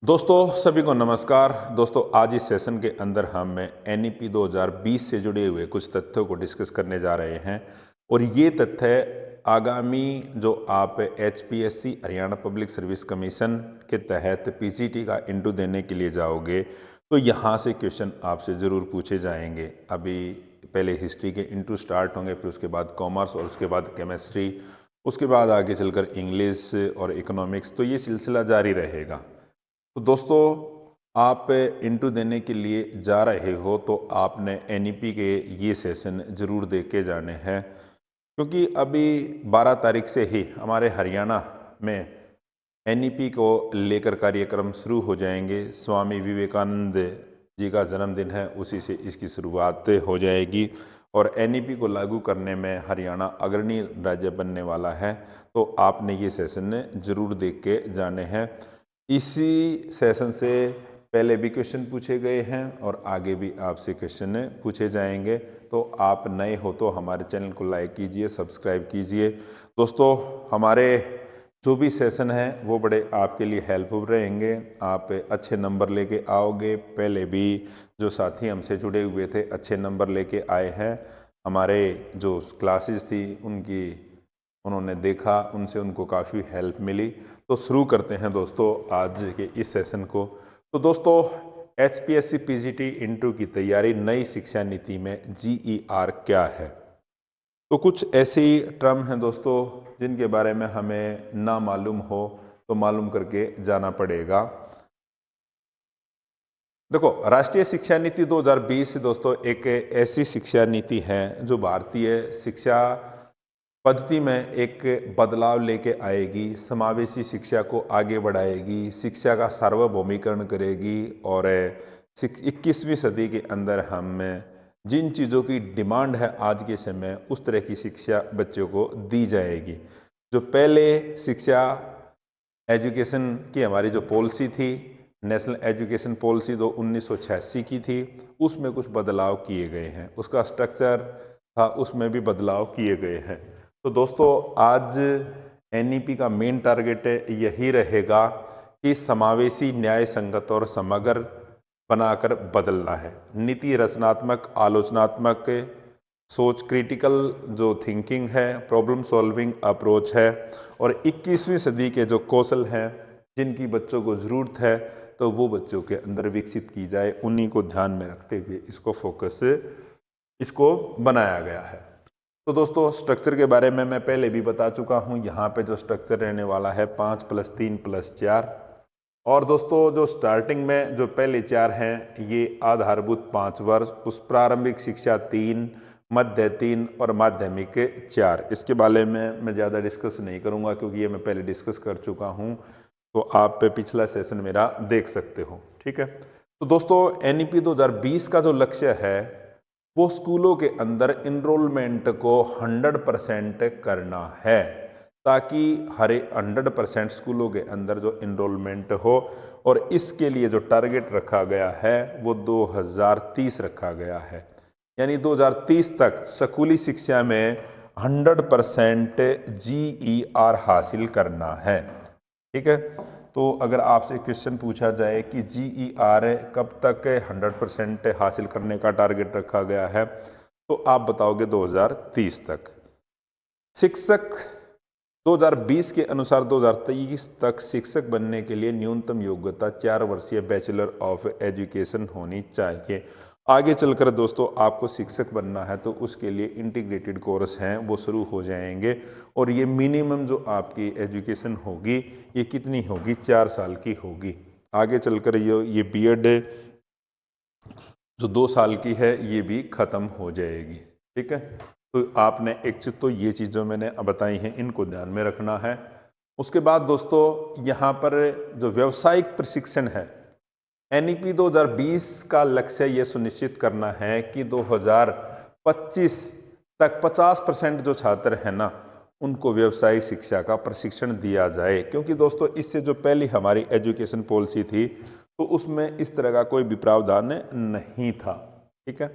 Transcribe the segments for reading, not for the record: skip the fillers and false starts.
दोस्तों सभी को नमस्कार। दोस्तों आज इस सेशन के अंदर हम एनईपी 2020 से जुड़े हुए कुछ तथ्यों को डिस्कस करने जा रहे हैं और ये तथ्य आगामी जो आप HPSC Haryana public service commission के तहत पीजीटी का इंटरव्यू देने के लिए जाओगे तो यहाँ से क्वेश्चन आपसे ज़रूर पूछे जाएंगे। अभी पहले हिस्ट्री के इंटरव्यू स्टार्ट होंगे, फिर उसके बाद कॉमर्स और उसके बाद केमिस्ट्री, उसके बाद आगे चलकर इंग्लिश और इकोनॉमिक्स, तो ये सिलसिला जारी रहेगा। तो दोस्तों आप इंटरव्यू देने के लिए जा रहे हो तो आपने एनईपी के ये सेशन ज़रूर दे के जाने हैं, क्योंकि अभी 12 तारीख से ही हमारे हरियाणा में एनईपी को लेकर कार्यक्रम शुरू हो जाएंगे। स्वामी विवेकानंद जी का जन्मदिन है, उसी से इसकी शुरुआत हो जाएगी और एनईपी को लागू करने में हरियाणा अग्रणी राज्य बनने वाला है। तो आपने ये सेशन ज़रूर देख के जाने हैं। इसी सेशन से पहले भी क्वेश्चन पूछे गए हैं और आगे भी आपसे क्वेश्चन पूछे जाएंगे। तो आप नए हो तो हमारे चैनल को लाइक कीजिए, सब्सक्राइब कीजिए। दोस्तों हमारे जो भी सेशन हैं वो बड़े आपके लिए हेल्पफुल रहेंगे। आप अच्छे नंबर लेके आओगे। पहले भी जो साथी हमसे जुड़े हुए थे अच्छे नंबर लेके आए हैं। हमारे जो क्लासेस थी उन्होंने देखा, उनसे उनको काफ़ी हेल्प मिली। तो शुरू करते हैं दोस्तों आज के इस सेशन को। तो दोस्तों एचपीएससी पीजीटी इंटरव्यू की तैयारी, नई शिक्षा नीति में जीईआर क्या है। तो कुछ ऐसी टर्म हैं दोस्तों जिनके बारे में हमें ना मालूम हो तो मालूम करके जाना पड़ेगा। देखो, राष्ट्रीय शिक्षा नीति 2020 दोस्तों एक ऐसी शिक्षा नीति है जो भारतीय शिक्षा पद्धति में एक बदलाव लेके आएगी, समावेशी शिक्षा को आगे बढ़ाएगी, शिक्षा का सार्वभौमिकरण करेगी और 21वीं सदी के अंदर हम जिन चीज़ों की डिमांड है आज के समय, उस तरह की शिक्षा बच्चों को दी जाएगी। जो पहले शिक्षा एजुकेशन की हमारी जो पॉलिसी थी, नेशनल एजुकेशन पॉलिसी 1986 की थी, उसमें कुछ बदलाव किए गए हैं। उसका स्ट्रक्चर था, उसमें भी बदलाव किए गए हैं। तो दोस्तों आज एनईपी का मेन टारगेट यही रहेगा कि समावेशी, न्याय संगत और समग्र बनाकर बदलना है। नीति रचनात्मक, आलोचनात्मक सोच, क्रिटिकल जो थिंकिंग है, प्रॉब्लम सॉल्विंग अप्रोच है और 21वीं सदी के जो कौशल हैं जिनकी बच्चों को ज़रूरत है तो वो बच्चों के अंदर विकसित की जाए, उन्हीं को ध्यान में रखते हुए इसको बनाया गया है। तो दोस्तों स्ट्रक्चर के बारे में मैं पहले भी बता चुका हूँ। यहाँ पे जो स्ट्रक्चर रहने वाला है 5+3+4। और दोस्तों जो स्टार्टिंग में जो पहले 4 हैं ये आधारभूत 5 वर्ष, उस प्रारंभिक शिक्षा 3, मध्य 3 और माध्यमिक 4। इसके बारे में मैं ज़्यादा डिस्कस नहीं करूँगा क्योंकि ये मैं पहले डिस्कस कर चुका हूँ, तो आप पिछला सेशन मेरा देख सकते हो। ठीक है। तो दोस्तों एनईपी 2020 का जो लक्ष्य है वो स्कूलों के अंदर इनरोलमेंट को 100% करना है, ताकि हर 100% स्कूलों के अंदर जो इनरोलमेंट हो। और इसके लिए जो टारगेट रखा गया है वो 2030 रखा गया है, यानी 2030 तक स्कूली शिक्षा में 100% जीईआर हासिल करना है। ठीक है। तो अगर आपसे क्वेश्चन पूछा जाए कि जीईआर कब तक 100% हासिल करने का टारगेट रखा गया है, तो आप बताओगे 2030 तक। शिक्षक 2020 के अनुसार 2023 तक शिक्षक बनने के लिए न्यूनतम योग्यता 4 वर्षीय बैचलर ऑफ एजुकेशन होनी चाहिए। आगे चलकर दोस्तों आपको शिक्षक बनना है तो उसके लिए इंटीग्रेटेड कोर्स हैं वो शुरू हो जाएंगे और ये मिनिमम जो आपकी एजुकेशन होगी ये कितनी होगी, 4 साल की होगी। आगे चलकर ये बीएड जो 2 साल की है ये भी ख़त्म हो जाएगी। ठीक है। तो आपने एक चीज़ तो ये चीज़ जो मैंने बताई हैं इनको ध्यान में रखना है। उसके बाद दोस्तों यहाँ पर जो व्यावसायिक प्रशिक्षण है, एनईपी 2020 का लक्ष्य ये सुनिश्चित करना है कि 2025 तक 50% जो छात्र हैं ना उनको व्यवसायिक शिक्षा का प्रशिक्षण दिया जाए, क्योंकि दोस्तों इससे जो पहली हमारी एजुकेशन पॉलिसी थी तो उसमें इस तरह का कोई भी प्रावधान नहीं था। ठीक है।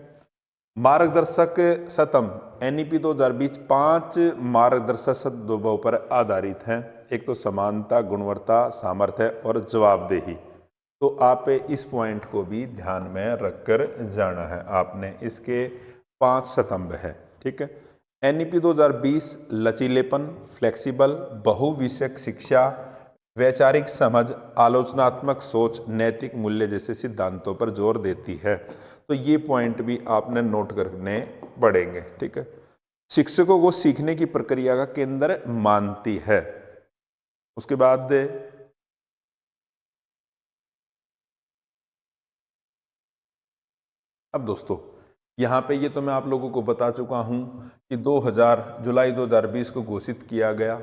मार्गदर्शक सतम एनईपी 2020 5 मार्गदर्शक सतहों पर आधारित है। एक तो समानता, गुणवत्ता, सामर्थ्य और जवाबदेही। तो आप इस पॉइंट को भी ध्यान में रखकर जाना है आपने। इसके 5 स्तंभ है, ठीक है। एनईपी 2020 लचीलेपन, फ्लेक्सिबल, बहुविषयक शिक्षा, वैचारिक समझ, आलोचनात्मक सोच, नैतिक मूल्य जैसे सिद्धांतों पर जोर देती है। तो ये पॉइंट भी आपने नोट करने पड़ेंगे, ठीक है। शिक्षकों को सीखने की प्रक्रिया का केंद्र मानती है। उसके बाद अब दोस्तों यहाँ पे ये तो मैं आप लोगों को बता चुका हूँ कि जुलाई 2020 को घोषित किया गया,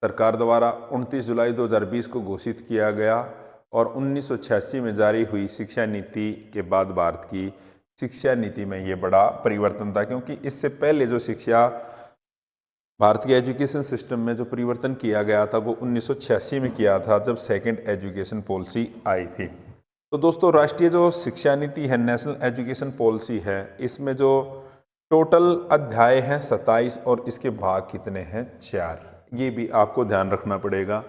सरकार द्वारा 29 जुलाई 2020 को घोषित किया गया और 1986 में जारी हुई शिक्षा नीति के बाद भारत की शिक्षा नीति में ये बड़ा परिवर्तन था, क्योंकि इससे पहले जो शिक्षा भारत के एजुकेशन सिस्टम में जो परिवर्तन किया गया था वो 1986 में किया था, जब सेकंड एजुकेशन पॉलिसी आई थी। तो दोस्तों राष्ट्रीय जो शिक्षा नीति है, नेशनल एजुकेशन पॉलिसी है, इसमें जो टोटल अध्याय हैं 27 और इसके भाग कितने हैं 4, ये भी आपको ध्यान रखना पड़ेगा।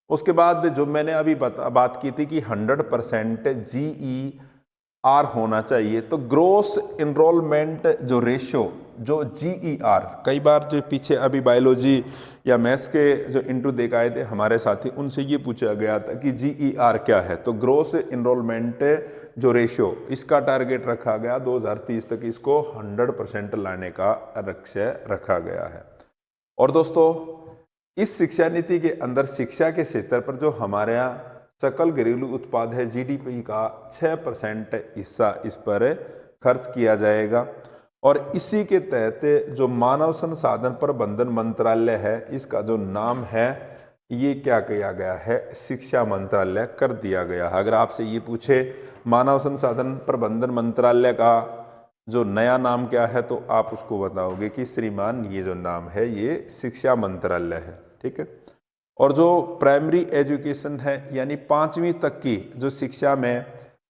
उसके बाद जो मैंने अभी बात की थी कि 100% GER होना चाहिए, तो ग्रोस इनरोलमेंट जो रेशियो जो GER, कई बार जो पीछे अभी बायोलॉजी या मैथ्स के जो इंटरव्यू देख आए थे हमारे साथी, उनसे ये पूछा गया था कि GER क्या है। तो ग्रोस इनरोलमेंट जो रेशियो, इसका टारगेट रखा गया 2030 तक इसको 100% लाने का लक्ष्य रखा गया है। और दोस्तों इस शिक्षा नीति के अंदर शिक्षा के क्षेत्र पर जो हमारे यहाँ सकल घरेलू उत्पाद है GDP का 6% हिस्सा इस पर खर्च किया जाएगा। और इसी के तहत जो मानव संसाधन प्रबंधन मंत्रालय है, इसका जो नाम है ये क्या किया गया है, शिक्षा मंत्रालय कर दिया गया है। अगर आपसे ये पूछे मानव संसाधन प्रबंधन मंत्रालय का जो नया नाम क्या है, तो आप उसको बताओगे कि श्रीमान ये जो नाम है ये शिक्षा मंत्रालय है, ठीक है। और जो प्राइमरी एजुकेशन है यानी 5वीं तक की जो शिक्षा में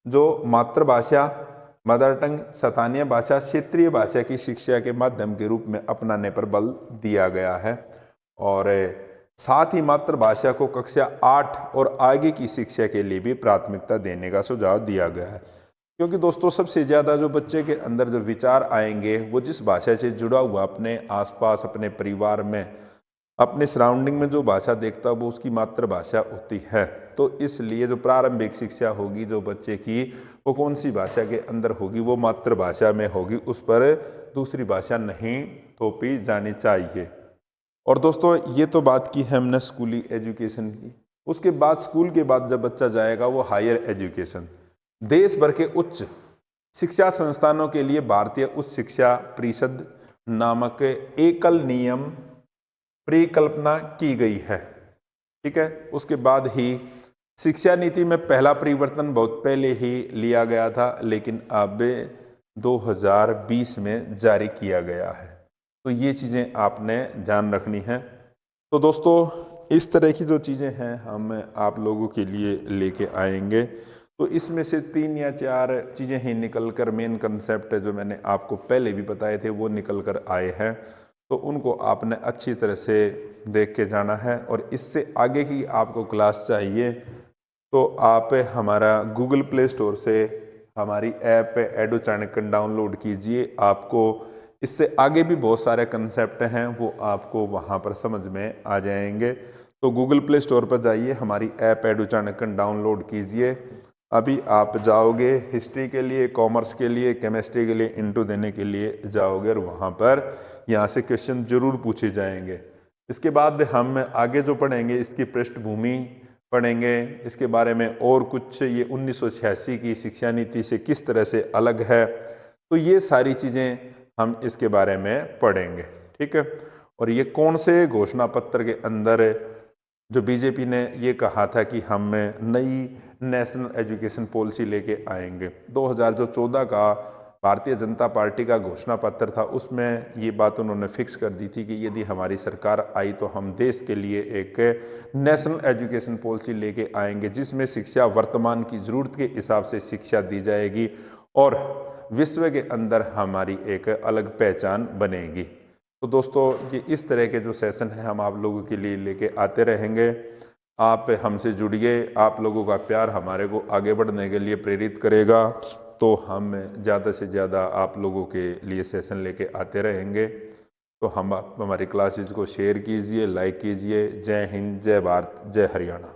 जो मातृभाषा, मदर टंग, स्थानीय भाषा, क्षेत्रीय भाषा की शिक्षा के माध्यम के रूप में अपनाने पर बल दिया गया है। और साथ ही मातृभाषा को कक्षा 8 और आगे की शिक्षा के लिए भी प्राथमिकता देने का सुझाव दिया गया है, क्योंकि दोस्तों सबसे ज़्यादा जो बच्चे के अंदर जो विचार आएंगे वो जिस भाषा से जुड़ा हुआ अपने आसपास, अपने परिवार में, अपने सराउंडिंग में जो भाषा देखता है वो उसकी मातृभाषा होती है। तो इसलिए जो प्रारंभिक शिक्षा होगी जो बच्चे की, वो कौन सी भाषा के अंदर होगी, वो मातृभाषा में होगी, उस पर दूसरी भाषा नहीं थोपी जानी चाहिए। और दोस्तों ये तो बात की है हमने स्कूली एजुकेशन की। उसके बाद स्कूल के बाद जब बच्चा जाएगा वो हायर एजुकेशन, देश भर के उच्च शिक्षा संस्थानों के लिए भारतीय उच्च शिक्षा परिषद नामक एकल नियम परिकल्पना की गई है, ठीक है। उसके बाद ही शिक्षा नीति में पहला परिवर्तन बहुत पहले ही लिया गया था, लेकिन अब 2020 में जारी किया गया है। तो ये चीज़ें आपने ध्यान रखनी है। तो दोस्तों इस तरह की जो चीज़ें हैं हम आप लोगों के लिए लेके आएंगे। तो इसमें से 3 या 4 चीज़ें ही निकल कर, मेन कंसेप्ट जो मैंने आपको पहले भी बताए थे वो निकल कर आए हैं, तो उनको आपने अच्छी तरह से देख के जाना है। और इससे आगे की आपको क्लास चाहिए तो आप हमारा गूगल प्ले स्टोर से हमारी ऐप एडू चाणक्य डाउनलोड कीजिए। आपको इससे आगे भी बहुत सारे कंसेप्ट हैं वो आपको वहाँ पर समझ में आ जाएंगे। तो गूगल प्ले स्टोर पर जाइए, हमारी ऐप एडू चाणक्य डाउनलोड कीजिए। अभी आप जाओगे हिस्ट्री के लिए, कॉमर्स के लिए, केमिस्ट्री के लिए इंटू देने के लिए जाओगे और वहाँ पर यहाँ से क्वेश्चन जरूर पूछे जाएंगे। इसके बाद हम आगे जो पढ़ेंगे इसकी पृष्ठभूमि पढ़ेंगे, इसके बारे में और कुछ, ये 1986 की शिक्षा नीति से किस तरह से अलग है, तो ये सारी चीज़ें हम इसके बारे में पढ़ेंगे, ठीक है। और ये कौन से घोषणा पत्र के अंदर जो बीजेपी ने ये कहा था कि हम नई नेशनल एजुकेशन पॉलिसी लेके आएंगे, 2014 का भारतीय जनता पार्टी का घोषणा पत्र था, उसमें ये बात उन्होंने फिक्स कर दी थी कि यदि हमारी सरकार आई तो हम देश के लिए एक नेशनल एजुकेशन पॉलिसी लेके आएंगे जिसमें शिक्षा वर्तमान की ज़रूरत के हिसाब से शिक्षा दी जाएगी और विश्व के अंदर हमारी एक अलग पहचान बनेगी। तो दोस्तों ये इस तरह के जो सेशन हैं हम आप लोगों के लिए लेके आते रहेंगे। आप हमसे जुड़िए। आप लोगों का प्यार हमारे को आगे बढ़ने के लिए प्रेरित करेगा, तो हम ज़्यादा से ज़्यादा आप लोगों के लिए सेशन लेके आते रहेंगे। तो हम आप हमारी क्लासेज को शेयर कीजिए, लाइक कीजिए। जय हिंद, जय भारत, जय हरियाणा।